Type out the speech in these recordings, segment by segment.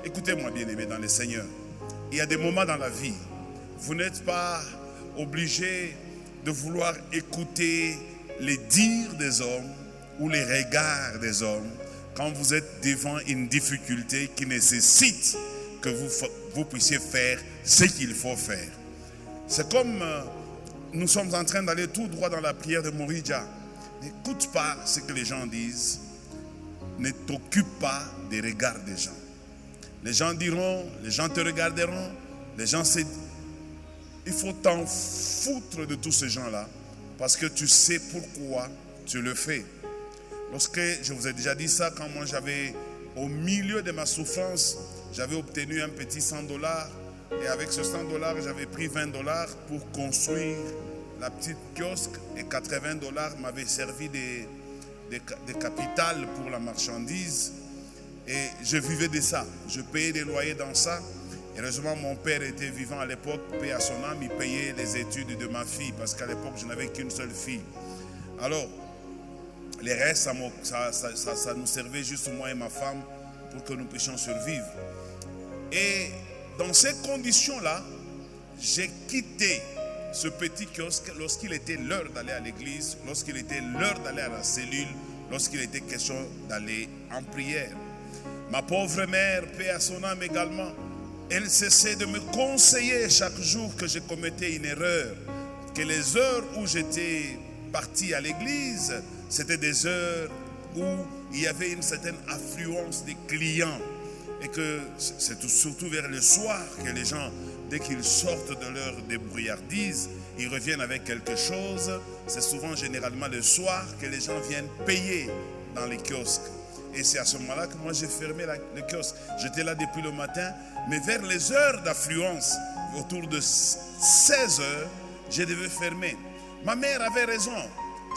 Écoutez-moi, bien-aimés dans le Seigneur. Il y a des moments dans la vie, vous n'êtes pas obligé de vouloir écouter les dires des hommes ou les regards des hommes quand vous êtes devant une difficulté qui nécessite que vous puissiez faire ce qu'il faut faire. C'est comme nous sommes en train d'aller tout droit dans la prière de Moridja. N'écoute pas ce que les gens disent. Ne t'occupe pas des regards des gens. Les gens diront, les gens te regarderont, les gens se... Il faut t'en foutre de tous ces gens-là parce que tu sais pourquoi tu le fais. Lorsque, je vous ai déjà dit ça, quand moi j'avais, au milieu de ma souffrance, j'avais obtenu un petit $100 et avec ce $100, j'avais pris $20 pour construire la petite kiosque et $80 m'avaient servi de capital pour la marchandise et je vivais de ça. Je payais des loyers dans ça. Heureusement, mon père était vivant à l'époque, paix à son âme, il payait les études de ma fille parce qu'à l'époque, je n'avais qu'une seule fille. Alors, les restes, ça nous servait juste moi et ma femme pour que nous puissions survivre. Et dans ces conditions-là, j'ai quitté ce petit kiosque lorsqu'il était l'heure d'aller à l'église, lorsqu'il était l'heure d'aller à la cellule, lorsqu'il était question d'aller en prière. Ma pauvre mère, paix à son âme également, elle cessait de me conseiller chaque jour que je commettais une erreur, que les heures où j'étais parti à l'église, c'était des heures où il y avait une certaine affluence des clients et que c'est surtout vers le soir que les gens, dès qu'ils sortent de leur débrouillardise, ils reviennent avec quelque chose. C'est souvent généralement le soir que les gens viennent payer dans les kiosques. Et c'est à ce moment-là que moi j'ai fermé le kiosque. J'étais là depuis le matin, mais vers les heures d'affluence, autour de 16 heures, je devais fermer. Ma mère avait raison.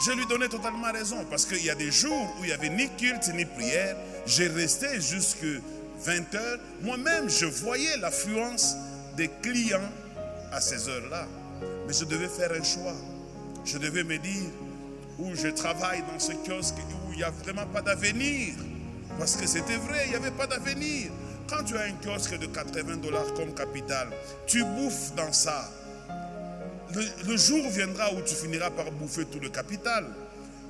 Je lui donnais totalement raison parce qu'il y a des jours où il n'y avait ni culte ni prière. J'ai resté jusqu'à 20 heures. Moi-même, je voyais l'affluence des clients à ces heures-là. Mais je devais faire un choix. Je devais me dire où je travaille dans ce kiosque où il n'y a vraiment pas d'avenir. Parce que c'était vrai, il n'y avait pas d'avenir. Quand tu as un kiosque de $80 comme capital, tu bouffes dans ça. Le jour viendra où tu finiras par bouffer tout le capital.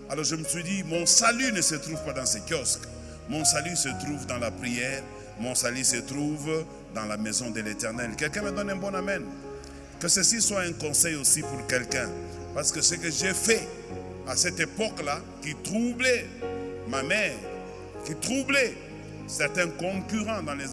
Alors je me suis dit, mon salut ne se trouve pas dans ces kiosques. Mon salut se trouve dans la prière. Mon salut se trouve dans la maison de l'Éternel. Quelqu'un me donne un bon amen. Que ceci soit un conseil aussi pour quelqu'un. Parce que ce que j'ai fait à cette époque-là, qui troublait ma mère, qui troublait certains concurrents dans les